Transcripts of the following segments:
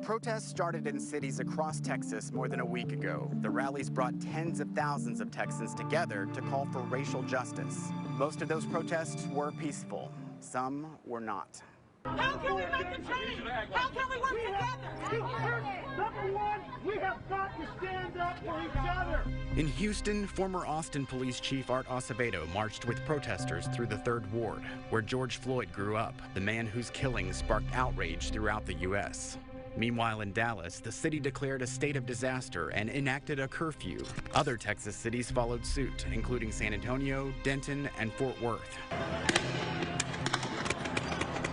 Protests started in cities across Texas more than a week ago. The rallies brought tens of thousands of Texans together to call for racial justice. Most of those protests were peaceful. Some were not. How can we make a change? How can we work together? Number one, we have got to stand up for each other. In Houston, former Austin Police Chief Art Acevedo marched with protesters through the 3rd Ward, where George Floyd grew up, the man whose killing sparked outrage throughout the U.S. Meanwhile, in Dallas, the city declared a state of disaster and enacted a curfew. Other Texas cities followed suit, including San Antonio, Denton, and Fort Worth.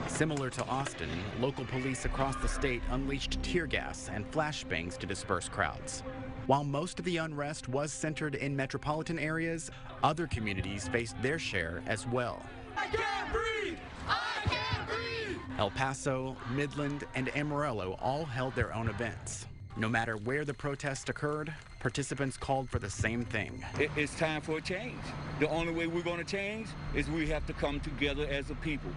Similar to Austin, local police across the state unleashed tear gas and flashbangs to disperse crowds. While most of the unrest was centered in metropolitan areas, other communities faced their share as well. I can't breathe! I can't breathe! El Paso, Midland, and Amarillo all held their own events. No matter where the protest occurred, participants called for the same thing. It's time for a change. The only way we're going to change is we have to come together as a people.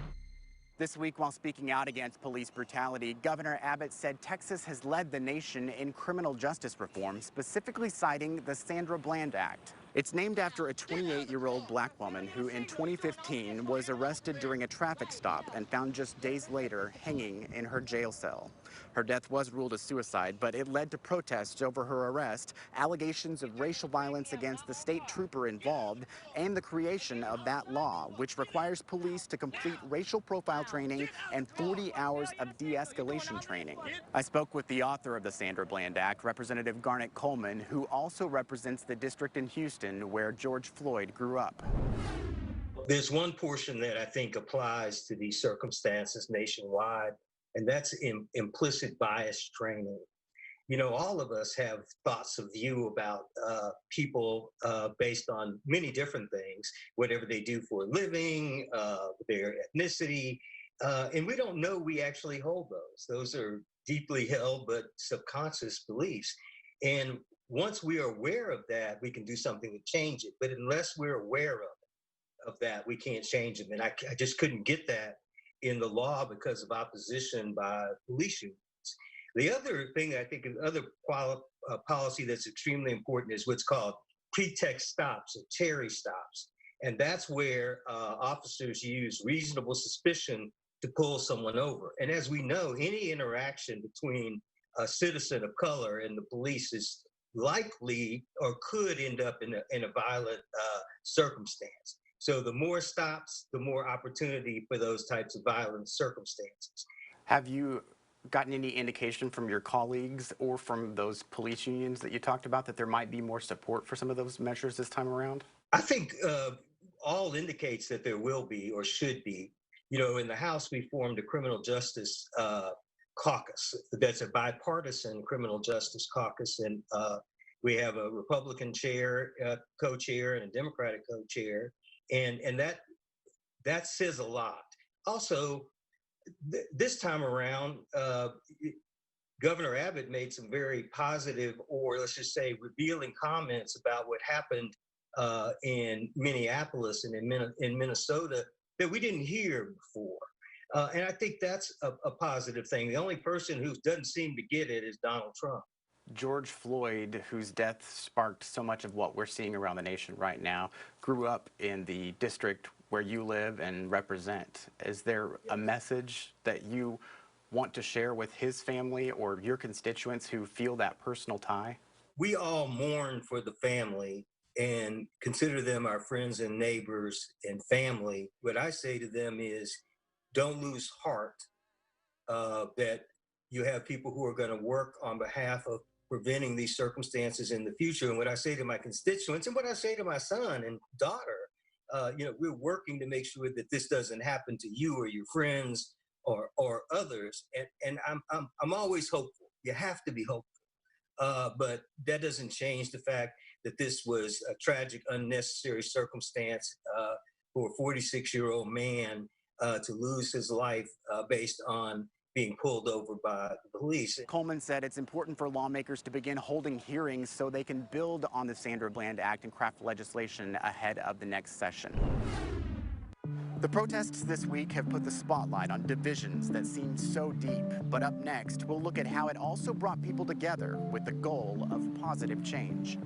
This week, while speaking out against police brutality, Governor Abbott said Texas has led the nation in criminal justice reform, specifically citing the Sandra Bland Act. It's named after a 28-year-old black woman who in 2015 was arrested during a traffic stop and found just days later hanging in her jail cell. Her death was ruled a suicide, but it led to protests over her arrest, allegations of racial violence against the state trooper involved, and the creation of that law, which requires police to complete racial profile training and 40 hours of de-escalation training. I spoke with the author of the Sandra Bland Act, Representative Garnet Coleman, who also represents the district in Houston where George Floyd grew up. There's one portion that I think applies to these circumstances nationwide, and that's implicit bias training. You know, all of us have thoughts of view about people based on many different things, whatever they do for a living, their ethnicity, and we don't know we actually hold those. Those are deeply held but subconscious beliefs. And once we are aware of that, we can do something to change it. But unless we're aware of that, we can't change it. And I just couldn't get that in the law because of opposition by police unions. The other thing I think, another policy that's extremely important is what's called pretext stops or Terry stops. And that's where officers use reasonable suspicion to pull someone over. And as we know, any interaction between a citizen of color and the police is likely or could end up in a violent circumstance. So the more stops, the more opportunity for those types of violent circumstances. Have you gotten any indication from your colleagues or from those police unions that you talked about that there might be more support for some of those measures this time around? I think all indicates that there will be or should be. You know, in the House, we formed a criminal justice caucus. That's a bipartisan criminal justice caucus. And we have a Republican chair, co-chair, and a Democratic co-chair. And that says a lot. Also, this time around, Governor Abbott made some very positive, or let's just say revealing comments about what happened in Minneapolis and in Minnesota that we didn't hear before. And I think that's a positive thing. The only person who doesn't seem to get it is Donald Trump. George Floyd, whose death sparked so much of what we're seeing around the nation right now, grew up in the district where you live and represent. Is there a message that you want to share with his family or your constituents who feel that personal tie? We all mourn for the family and consider them our friends and neighbors and family. What I say to them is, don't lose heart that you have people who are going to work on behalf of preventing these circumstances in the future. And what I say to my constituents and what I say to my son and daughter, you know, we're working to make sure that this doesn't happen to you or your friends or others. And I'm always hopeful. You have to be hopeful. But that doesn't change the fact that this was a tragic, unnecessary circumstance for a 46-year-old man to lose his life based on being pulled over by the police. Coleman said it's important for lawmakers to begin holding hearings so they can build on the Sandra Bland Act and craft legislation ahead of the next session. The protests this week have put the spotlight on divisions that seem so deep. But up next, we'll look at how it also brought people together with the goal of positive change.